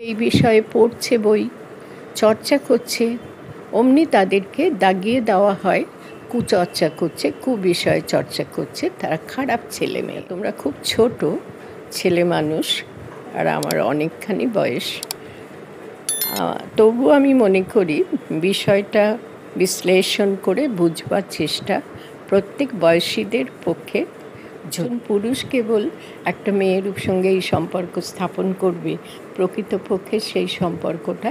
এই বিষয়ে পড়ছে বই, চর্চা করছে, অমনি তাদেরকে দাগিয়ে দেওয়া হয় কুচর্চা করছে, কুবিষয়ে চর্চা করছে, তারা খারাপ ছেলেমেয়ে। তোমরা খুব ছোট ছেলে মানুষ, আর আমার অনেকখানি বয়স। তবু আমি মনে করি বিষয়টা বিশ্লেষণ করে বুঝবার চেষ্টা প্রত্যেক বয়সীদের পক্ষে। যখন পুরুষ কেবল একটা মেয়ের সঙ্গে এই সম্পর্ক স্থাপন করবে, প্রকৃতপক্ষে সেই সম্পর্কটা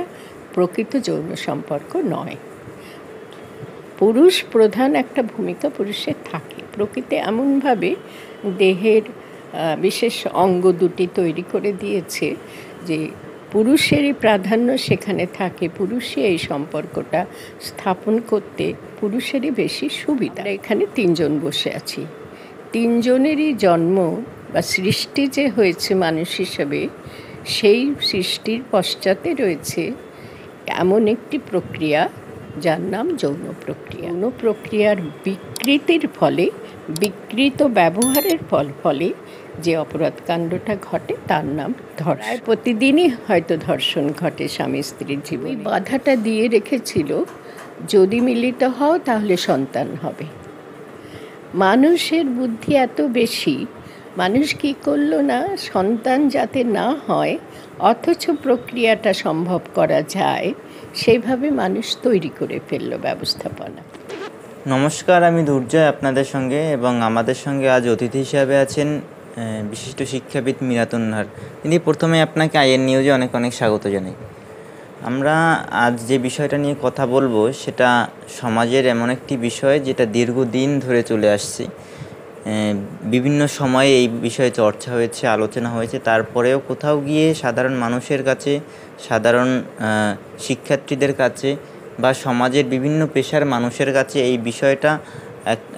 প্রকৃত যৌন সম্পর্ক নয়। পুরুষ প্রধান একটা ভূমিকা পুরুষের থাকে। প্রকৃতি এমনভাবে দেহের বিশেষ অঙ্গ দুটি তৈরি করে দিয়েছে যে পুরুষেরই প্রাধান্য সেখানে থাকে। পুরুষই এই সম্পর্কটা স্থাপন করতে পুরুষেরই বেশি সুবিধা। এখানে তিনজন বসে আছি, তিনজনেরই জন্ম বা সৃষ্টি যে হয়েছে মানুষ হিসেবে, সেই সৃষ্টির পশ্চাতে রয়েছে এমন একটি প্রক্রিয়া যার নাম যৌন প্রক্রিয়া। যৌন প্রক্রিয়ার বিকৃতির ফলে, বিকৃত ব্যবহারের ফলে যে অপরাধ কাণ্ডটা ঘটে তার নাম ধর্ষণ। প্রতিদিনই হয়তো ধর্ষণ ঘটে স্বামী স্ত্রীর জীবনে। বাধাটা দিয়ে রেখেছিল, যদি মিলিত হও তাহলে সন্তান হবে। মানুষের বুদ্ধি এত বেশি, মানুষ কী করলো না, সন্তান যাতে না হয় অথচ প্রক্রিয়াটা সম্ভব করা যায় সেইভাবে মানুষ তৈরি করে ফেললো ব্যবস্থাপনা। নমস্কার, আমি দুর্জয় আপনাদের সঙ্গে, এবং আমাদের সঙ্গে আজ অতিথি হিসাবে আছেন বিশিষ্ট শিক্ষাবিদ মিরাতুন নাহার। তিনি প্রথমে আপনাকে আইএন নিউজে অনেক অনেক স্বাগত জানাই। আমরা আজ যে বিষয়টা নিয়ে কথা বলবো সেটা সমাজের এমন একটি বিষয় যেটা দীর্ঘদিন ধরে চলে আসছে। বিভিন্ন সময়ে এই বিষয়ে চর্চা হয়েছে, আলোচনা হয়েছে, তারপরেও কোথাও গিয়ে সাধারণ মানুষের কাছে, সাধারণ শিক্ষার্থীদের কাছে বা সমাজের বিভিন্ন পেশার মানুষের কাছে এই বিষয়টা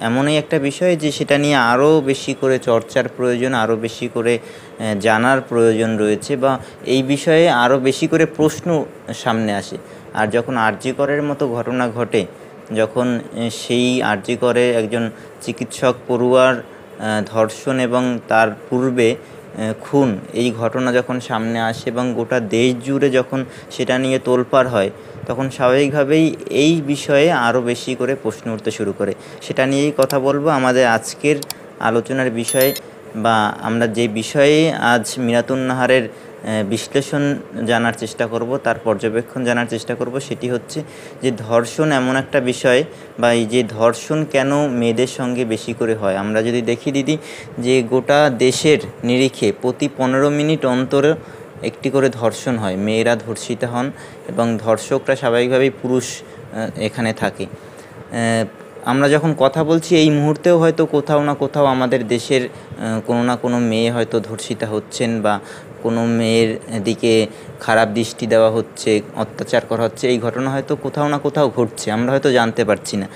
এমনই একটা বিষয় যে সেটা নিয়ে আরও বেশি করে চর্চার প্রয়োজন, আরও বেশি করে জানার প্রয়োজন রয়েছে, বা এই বিষয়ে আরও বেশি করে প্রশ্ন সামনে আসে। আর যখন আরজি করের মতো ঘটনা ঘটে, যখন সেই আরজি করে একজন চিকিৎসক পড়ুয়ার ধর্ষণ এবং তার পূর্বে খুন, এই ঘটনা যখন সামনে আসে এবং গোটা দেশ জুড়ে যখন সেটা নিয়ে তোলপাড় হয়, তখন স্বাভাবিকভাবেই এই বিষয়ে আরও বেশি করে প্রশ্ন উঠতে শুরু করে। সেটা নিয়েই কথা বলবো আমাদের আজকের আলোচনার বিষয়ে, বা আমরা যে বিষয়ে আজ মিরাতুন নাহারের বিশ্লেষণ জানার চেষ্টা করব, তার পর্যবেক্ষণ জানার চেষ্টা করব। সেটি হচ্ছে যে ধর্ষণ এমন একটা বিষয়, বা এই যে ধর্ষণ কেন মেয়েদের সঙ্গে বেশি করে হয়। আমরা যদি দেখি দিদি, যে গোটা দেশের নিরিখে প্রতি 15 মিনিট অন্তর একটি করে ধর্ষণ হয়, মেয়েরা ধর্ষিত হন, এবং ধর্ষকরা স্বাভাবিকভাবেই পুরুষ এখানে থাকে। আমরা যখন কথা বলছি এই মুহূর্তেও হয়তো কোথাও না কোথাও আমাদের দেশের কোনো না কোনো মেয়ে হয়তো ধর্ষিত হচ্ছেন, বা কোনো মেয়ের দিকে খারাপ দৃষ্টি দেওয়া হচ্ছে, অত্যাচার করা হচ্ছে। এই ঘটনা হয়তো কোথাও না কোথাও ঘটছে, আমরা হয়তো জানতে পারছি না।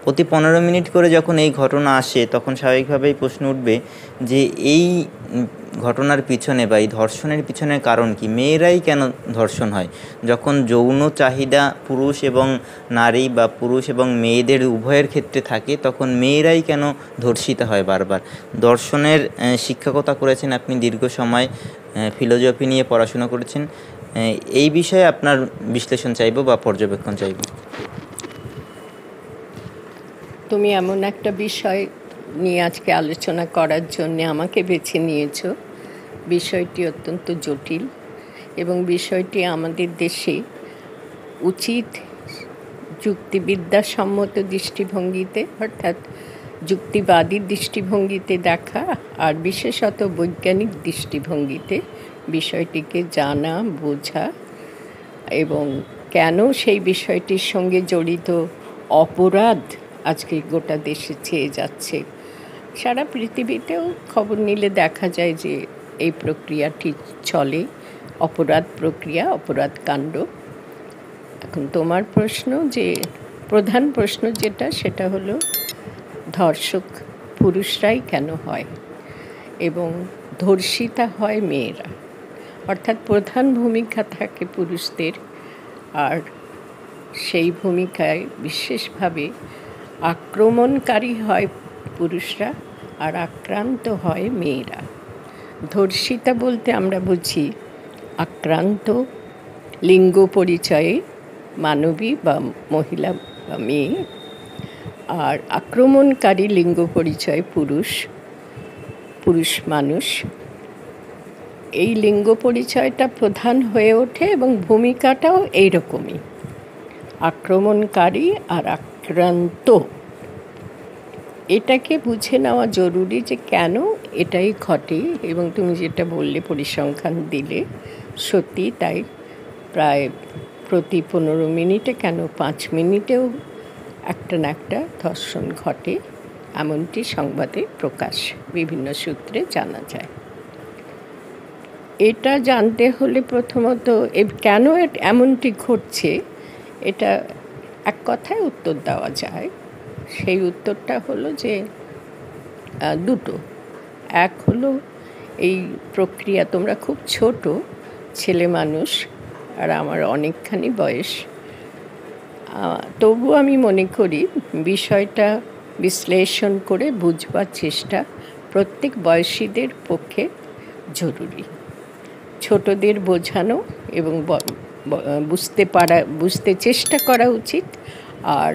প্রতি 15 মিনিট করে যখন এই ঘটনা আসে, তখন স্বাভাবিকভাবেই প্রশ্ন উঠবে যে এই ঘটনার পিছনে বা এই ধর্ষণের পিছনে কারণ কি? মেয়েরাই কেন ধর্ষণ হয়? যখন যৌন চাহিদা পুরুষ এবং নারী, বা পুরুষ এবং মেয়েদের উভয়ের ক্ষেত্রে থাকে, তখন মেয়েরাই কেন ধর্ষিত হয় বারবার? দর্শনের শিক্ষকতা করেছেন আপনি, দীর্ঘ সময় ফিলোজফি নিয়ে পড়াশোনা করেছেন। এই বিষয়ে আপনার বিশ্লেষণ চাইব বা পর্যবেক্ষণ চাইব। তুমি এমন একটা বিষয় নিয়ে আজকে আলোচনা করার জন্য আমাকে বেছে নিয়েছ। বিষয়টি অত্যন্ত জটিল, এবং বিষয়টি আমাদের দেশে উচিত যুক্তিবিদ্যাসম্মত দৃষ্টিভঙ্গিতে, অর্থাৎ যুক্তিবাদী দৃষ্টিভঙ্গিতে দেখা, আর বিশেষত বৈজ্ঞানিক দৃষ্টিভঙ্গিতে বিষয়টিকে জানা, বোঝা, এবং কেন সেই বিষয়টির সঙ্গে জড়িত অপরাধ আজকে গোটা দেশে চেয়ে যাচ্ছে। সারা পৃথিবীতেও খবর নিলে দেখা যায় যে এই প্রক্রিয়াটি চলে, অপরাধ প্রক্রিয়া, অপরাধ কাণ্ড। এখন তোমার প্রশ্ন, যে প্রধান প্রশ্ন যেটা, সেটা হলো ধর্ষক পুরুষরাই কেন হয় এবং ধর্ষিতা হয় মেয়েরা, অর্থাৎ প্রধান ভূমিকা থাকে পুরুষদের, আর সেই ভূমিকায় বিশেষভাবে আক্রমণকারী হয় পুরুষরা আর আক্রান্ত হয় মেয়েরা। ধর্ষিতা বলতে আমরা বুঝি আক্রান্ত লিঙ্গ পরিচয়ে মানবী বা মহিলা বা মেয়ে, আর আক্রমণকারী লিঙ্গ পরিচয় পুরুষ মানুষ। এই লিঙ্গ পরিচয়টা প্রধান হয়ে ওঠে এবং ভূমিকাটাও এইরকমই, আক্রমণকারী আর আক্রান্ত। এটাকে বুঝে নেওয়া জরুরি যে কেন এটাই ঘটে, এবং তুমি যেটা বললে পরিসংখ্যান দিলে সত্যি তাই। প্রায় প্রতি 15 মিনিটে কেন 5 মিনিটেও একটা না একটা ধর্ষণ ঘটে, এমনটি সংবাদে প্রকাশ বিভিন্ন সূত্রে জানা যায়। এটা জানতে হলে প্রথমত কেন এমনটি ঘটছে, এটা এক কথায় উত্তর দেওয়া যায়। সেই উত্তরটা হলো যে দুটো। এক হলো এই প্রক্রিয়া, তোমরা খুব ছোট ছেলে মানুষ আর আমার অনেকখানি বয়স, তবু আমি মনে করি বিষয়টা বিশ্লেষণ করে বুঝবার চেষ্টা প্রত্যেক বয়সীদের পক্ষে জরুরি। ছোটদের বোঝানো এবং বুঝতে চেষ্টা করা উচিত, আর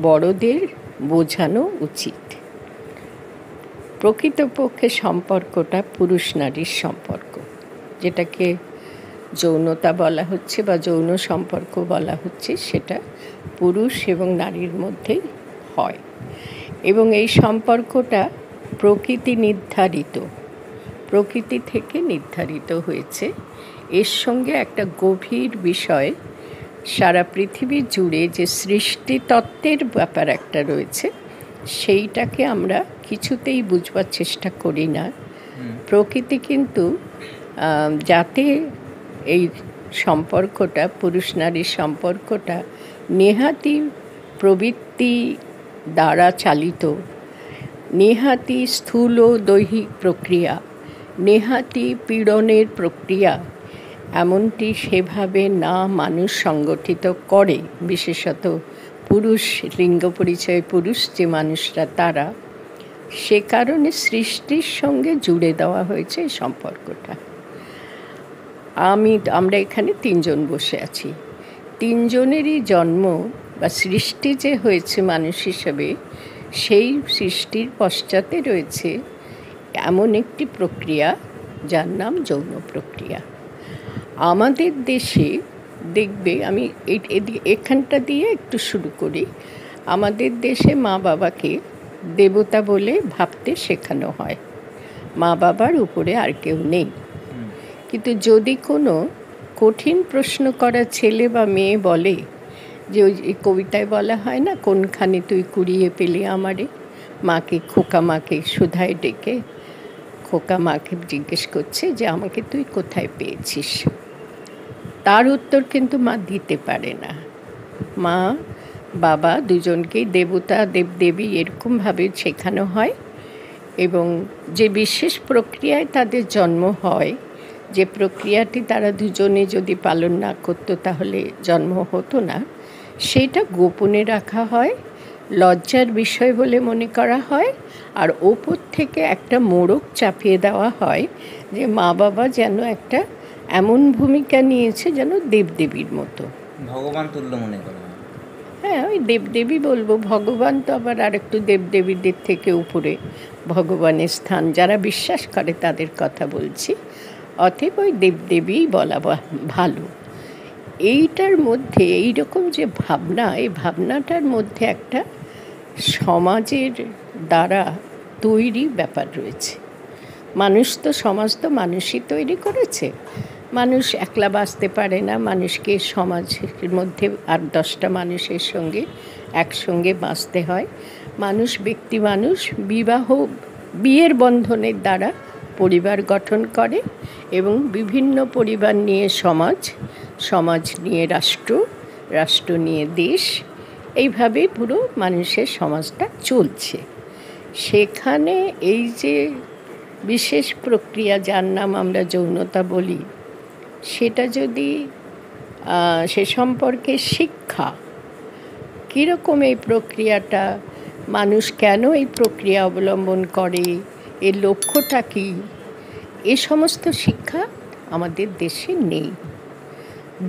বড়দের বোঝানো উচিত। প্রকৃতপক্ষে সম্পর্কটা পুরুষ নারীর সম্পর্ক, যেটাকে যৌনতা বলা হচ্ছে বা যৌন সম্পর্ক বলা হচ্ছে, সেটা পুরুষ এবং নারীর মধ্যেই হয়। এবং এই সম্পর্কটা প্রকৃতি থেকে নির্ধারিত হয়েছে। এর সঙ্গে একটা গভীর বিষয়, সারা পৃথিবী জুড়ে যে সৃষ্টিতত্ত্বের ব্যাপার একটা রয়েছে, সেইটাকে আমরা কিছুতেই বুঝবার চেষ্টা করি না। প্রকৃতি কিন্তু যাতে এই সম্পর্কটা, পুরুষ নারীর সম্পর্কটা নেহাতি প্রবৃত্তি দ্বারা চালিত, নেহাতি স্থূল দৈহিক প্রক্রিয়া, নেহাতি পীড়নের প্রক্রিয়া, এমনটি সেভাবে না মানুষ সংগঠিত করে, বিশেষত পুরুষ লিঙ্গ পরিচয় পুরুষ যে মানুষরা, তারা সে কারণে সৃষ্টির সঙ্গে জুড়ে দেওয়া হয়েছে এই সম্পর্কটা। আমরা এখানে 3 জন বসে আছি, 3 জনেরই জন্ম বা সৃষ্টি যে হয়েছে মানুষ হিসেবে, সেই সৃষ্টির পশ্চাতে রয়েছে এমন একটি প্রক্রিয়া যার নাম যৌন প্রক্রিয়া। আমাদের দেশে দেখবে, আমি এখানটা দিয়ে একটু শুরু করি। আমাদের দেশে মা বাবাকে দেবতা বলে ভাবতে শেখানো হয়, মা বাবার উপরে আর কেউ নেই। কিন্তু যদি কোনো কঠিন প্রশ্ন করা ছেলে বা মেয়ে বলে যে ওই কবিতায় বলা হয় না, কোনখানে তুই কুড়িয়ে পেলি আমারে, খোকা মাকে সুধায় ডেকে খোকা মাকে জিজ্ঞেস করছে যে আমাকে তুই কোথায় পেয়েছিস। তার উত্তর কিন্তু মা দিতে পারে না। মা বাবা দুজনকেই দেবতা দেবদেবী এরকমভাবে শেখানো হয়, এবং যে বিশেষ প্রক্রিয়ায় তাদের জন্ম হয়, যে প্রক্রিয়াটি তারা দুজনে যদি পালন না করতো তাহলে জন্ম হতো না, সেটা গোপনে রাখা হয়, লজ্জার বিষয় বলে মনে করা হয়, আর ওপর থেকে একটা মোড়ক চাপিয়ে দেওয়া হয় যে মা বাবা যেন একটা এমন ভূমিকা নিয়েছে যেন দেবদেবীর মতো, ভগবান তুল্য মনে করা হয়। হ্যাঁ, ওই দেবদেবী বলবো, ভগবান তো আবার আরেকটু দেবদেবীদের থেকে উপরে ভগবানের স্থান, যারা বিশ্বাস করে তাদের কথা বলছি। অতএব ওই দেবদেবীই বলা ভালো। এইটার মধ্যে এইরকম যে ভাবনা, এই ভাবনাটার মধ্যে একটা সমাজের দ্বারা তৈরি ব্যাপার রয়েছে। সমাজ তো মানুষই তৈরি করেছে। মানুষ একলা বাঁচতে পারে না, মানুষকে সমাজের মধ্যে আর 10টা মানুষের সঙ্গে একসঙ্গে বাঁচতে হয়। ব্যক্তি মানুষ বিয়ের বন্ধনের দ্বারা পরিবার গঠন করে, এবং বিভিন্ন পরিবার নিয়ে সমাজ নিয়ে রাষ্ট্র নিয়ে দেশ, এইভাবে পুরো মানুষের সমাজটা চলছে। সেখানে এই যে বিশেষ প্রক্রিয়া যার নাম আমরা যৌনতা বলি, সেটা যদি সে সম্পর্কে শিক্ষা, কীরকম এই প্রক্রিয়াটা, মানুষ কেন এই প্রক্রিয়া অবলম্বন করে, এর লক্ষ্যটা কী, এ সমস্ত শিক্ষা আমাদের দেশে নেই,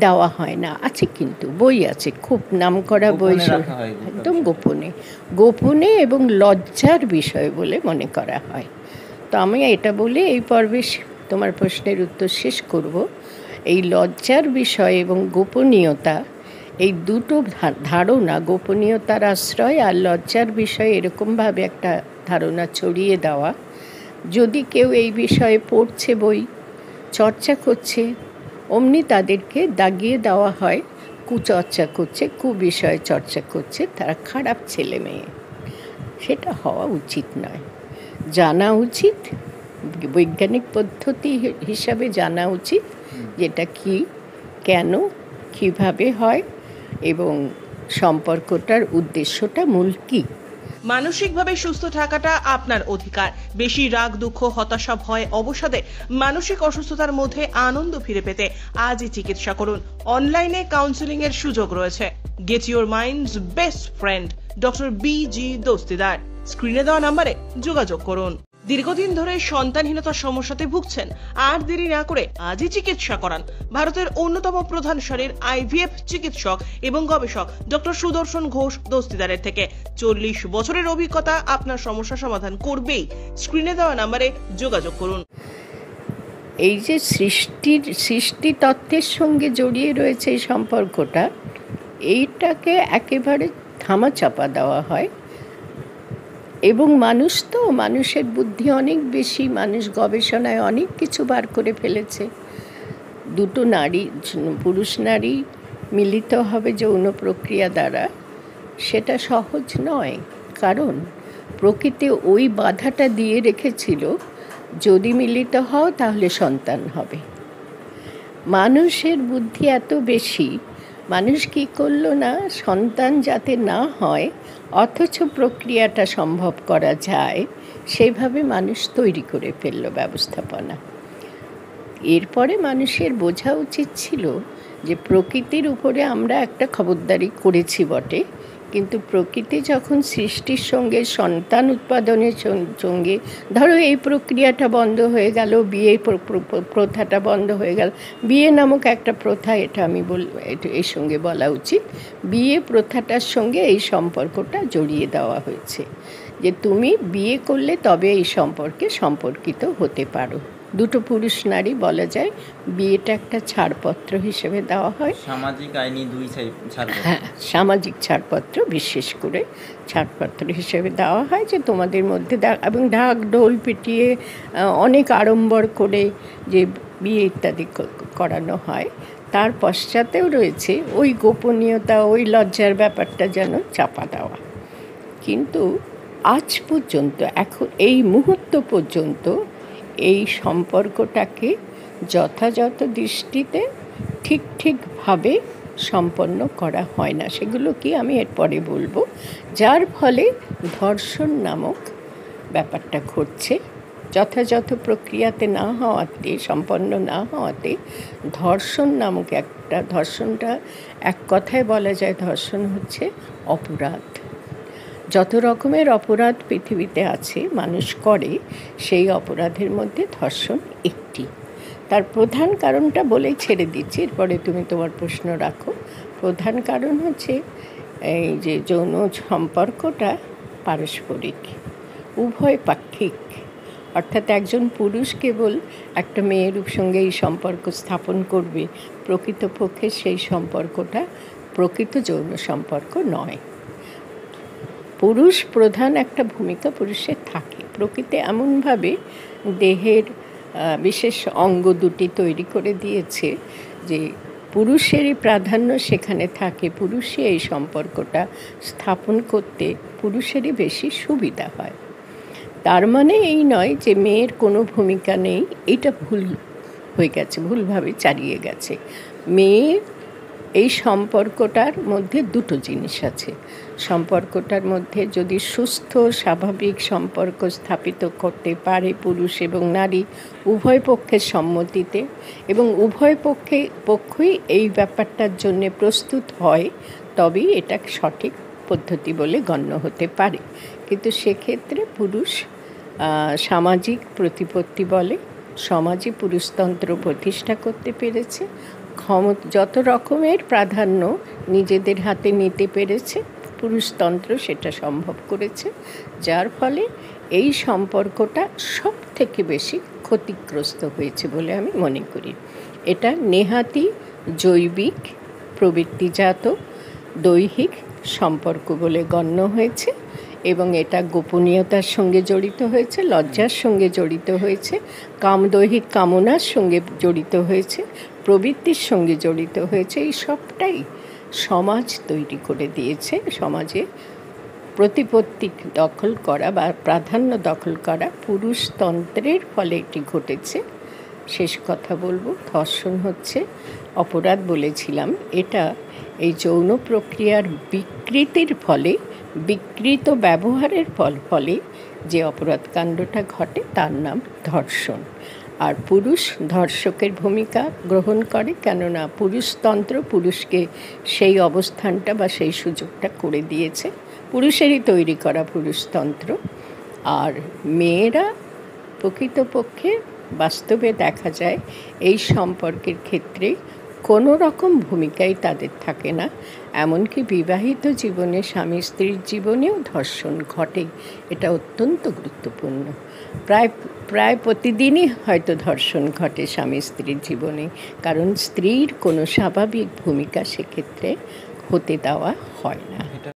দেওয়া হয় না। আছে কিন্তু বই আছে, খুব নামকরা বই, একদম গোপনে গোপনে এবং লজ্জার বিষয় বলে মনে করা হয়। তো আমি এটা বলে এই পর্বে তোমার প্রশ্নের উত্তর শেষ করব। এই লজ্জার বিষয় এবং গোপনীয়তা, এই দুটো ধারণা, গোপনীয়তার আশ্রয় আর লজ্জার বিষয়ে এরকমভাবে একটা ধারণা ছড়িয়ে দেওয়া, যদি কেউ এই বিষয়ে পড়ছে, বই চর্চা করছে, অমনি তাদেরকে দাগিয়ে দেওয়া হয় কুচর্চা করছে, কুবিষয়ে চর্চা করছে, তারা খারাপ ছেলে মেয়ে। সেটা হওয়া উচিত নয়। জানা উচিত, বৈজ্ঞানিক পদ্ধতি হিসাবে জানা উচিত যেটা কি, কেন, কিভাবে হয় এবং সম্পর্কটার উদ্দেশ্যটা মূল কী। মানসিকভাবে সুস্থ থাকাটা আপনার অধিকার। বেশি রাগ, দুঃখ, হতাশা, ভয়, অবসাদে মানসিক অসুস্থতার মধ্যে আনন্দ ফিরে পেতে আজই চিকিৎসা করুন। অনলাইনে কাউন্সেলিং এর সুযোগ রয়েছে। Get your minds best friend, doctor B G. Dastidar. স্ক্রিনে দেওয়া নম্বরে যোগাযোগ করুন। দীর্ঘদিন ধরে সন্তানহীনতার সমস্যাতে ভুগছেন? আর দেরি না করে আজই চিকিৎসা করান। ভারতের অন্যতম প্রধান সারির আইভিএফ চিকিৎসক এবং গবেষক ডক্টর সুদর্শন ঘোষ দস্তিদারের থেকে 40 বছরের অভিজ্ঞতা আপনার সমস্যা সমাধান করবেই। স্ক্রিনে দেওয়া নম্বরে যোগাযোগ করুন। এই যে সৃষ্টি তত্ত্বের সঙ্গে জড়িয়ে রয়েছে এই সম্পর্কটা, এইটাকে একেবারে ধামাচাপা দেওয়া হয়। এবং মানুষের বুদ্ধি অনেক বেশি, মানুষ গবেষণায় অনেক কিছু বার করে ফেলেছে। দুটো নারী, পুরুষ নারী মিলিত হবে যৌন প্রক্রিয়া দ্বারা, সেটা সহজ নয়। কারণ প্রকৃতি ওই বাধাটা দিয়ে রেখেছিল, যদি মিলিত হও তাহলে সন্তান হবে। মানুষের বুদ্ধি এত বেশি, মানুষ কী করলো না, সন্তান যাতে না হয় অথচ প্রক্রিয়াটা সম্ভব করা যায়, সেইভাবে মানুষ তৈরি করে ফেলল ব্যবস্থাপনা। এরপরে মানুষের বোঝা উচিত ছিল যে প্রকৃতির উপরে আমরা একটা খবরদারি করেছি বটে, কিন্তু প্রকৃতি যখন সৃষ্টির সঙ্গে সন্তান উৎপাদনের সঙ্গে, ধরো এই প্রক্রিয়াটা বন্ধ হয়ে গেল, বিয়ে প্রথাটা বন্ধ হয়ে গেল, বিয়ে নামক একটা প্রথা, এটা আমি এর সঙ্গে বলা উচিত, বিয়ে প্রথাটার সঙ্গে এই সম্পর্কটা জড়িয়ে দেওয়া হয়েছে যে তুমি বিয়ে করলে তবে এই সম্পর্কে সম্পর্কিত হতে পারো। দুটো পুরুষ নারী, বলা যায় বিয়েটা একটা ছাড়পত্র হিসেবে দেওয়া হয়, সামাজিক আইনি হ্যাঁ, সামাজিক ছাড়পত্র, বিশেষ করে ছাড়পত্র হিসেবে দেওয়া হয় যে তোমাদের মধ্যে, এবং ঢাক ঢোল পিটিয়ে অনেক আড়ম্বর করে যে বিয়ে ইত্যাদি করানো হয়। তার পশ্চাতেও রয়েছে ওই গোপনীয়তা, ওই লজ্জার ব্যাপারটা যেন চাপা দেওয়া। কিন্তু আজ পর্যন্ত, এখন এই মুহূর্ত পর্যন্ত এই সম্পর্কটাকে যথাযথ দৃষ্টিতে ঠিকভাবে সম্পন্ন করা হয় না। সেগুলো কি আমি এরপরে বলবো। যার ফলে ধর্ষণ নামক ব্যাপারটা ঘটছে, যথাযথ প্রক্রিয়াতে না হওয়াতে, সম্পন্ন না হওয়াতে ধর্ষণ নামক ধর্ষণটা এক কথায় বলা যায়, ধর্ষণ হচ্ছে অপরাধ। যত রকমের অপরাধ পৃথিবীতে আছে, মানুষ করে, সেই অপরাধের মধ্যে ধর্ষণ একটি। তার প্রধান কারণটা বলেই ছেড়ে দিচ্ছি, এরপরে তুমি তোমার প্রশ্ন রাখো। প্রধান কারণ হচ্ছে এই যে যৌন সম্পর্কটা পারস্পরিক, উভয় পাক্ষিক। অর্থাৎ একজন পুরুষ কেবল একটা মেয়ের সঙ্গে এই সম্পর্ক স্থাপন করবে, প্রকৃতপক্ষে সেই সম্পর্কটা প্রকৃত যৌন সম্পর্ক নয়। পুরুষ প্রধান একটা ভূমিকা পুরুষের থাকে। প্রকৃতি এমনভাবে দেহের বিশেষ অঙ্গ দুটি তৈরি করে দিয়েছে যে পুরুষেরই প্রাধান্য সেখানে থাকে, পুরুষই এই সম্পর্কটা স্থাপন করতে পুরুষেরই বেশি সুবিধা হয়। তার মানে এই নয় যে মেয়ের কোনো ভূমিকা নেই, এটা ভুল হয়ে গেছে, ভুলভাবে চালিয়ে গেছে। মেয়ে এই সম্পর্কটার মধ্যে দুটো জিনিস আছে। সম্পর্কটার মধ্যে যদি সুস্থ স্বাভাবিক সম্পর্ক স্থাপিত করতে পারে পুরুষ এবং নারী উভয় পক্ষের সম্মতিতে, এবং উভয় পক্ষই এই ব্যাপারটার জন্য প্রস্তুত হয়, তবেই এটা সঠিক পদ্ধতি বলে গণ্য হতে পারে। কিন্তু সেক্ষেত্রে পুরুষ সামাজিক প্রতিপত্তি বলে সমাজে পুরুষতন্ত্র প্রতিষ্ঠা করতে পেরেছে, যত রকমের প্রাধান্য নিজেদের হাতে নিতে পেরেছে পুরুষতন্ত্র সেটা সম্ভব করেছে, যার ফলে এই সম্পর্কটা সব থেকে বেশি ক্ষতিগ্রস্ত হয়েছে বলে আমি মনে করি। এটা নেহাতি জৈবিক প্রবৃত্তিজাত দৈহিক সম্পর্ক বলে গণ্য হয়েছে এবং এটা গোপনীয়তার সঙ্গে জড়িত হয়েছে, লজ্জার সঙ্গে জড়িত হয়েছে, দৈহিক কামনার সঙ্গে জড়িত হয়েছে, প্রবৃত্তির সঙ্গে জড়িত হয়েছে। এই সবটাই সমাজ তৈরি করে দিয়েছে। সমাজে প্রতিপত্তি দখল করা বা প্রাধান্য দখল করা পুরুষতন্ত্রের ফলে এটি ঘটেছে। শেষ কথা বলবো, ধর্ষণ হচ্ছে অপরাধ বলেছিলাম, এটা এই যৌন প্রক্রিয়ার বিকৃতির ফলে, বিকৃত ব্যবহারের ফলে যে অপরাধ কাণ্ডটা ঘটে তার নাম ধর্ষণ। আর পুরুষ ধর্ষকের ভূমিকা গ্রহণ করে, কেননা পুরুষতন্ত্র পুরুষকে সেই অবস্থানটা বা সেই সুযোগটা করে দিয়েছে, পুরুষেরই তৈরি করা পুরুষতন্ত্র। আর মেয়েরা প্রকৃতপক্ষে বাস্তবে দেখা যায় এই সম্পর্কের ক্ষেত্রে কোনো রকম ভূমিকাই তাদের থাকে না। এমনকি বিবাহিত জীবনে স্বামী স্ত্রীর জীবনেও ধর্ষণ ঘটে, এটা অত্যন্ত গুরুত্বপূর্ণ। প্রায় প্রতিদিনই হয়তো ধর্ষণ ঘটে স্বামী স্ত্রীর জীবনে, কারণ স্ত্রীর কোনো স্বাভাবিক ভূমিকা সেক্ষেত্রে হতে দেওয়া হয় না।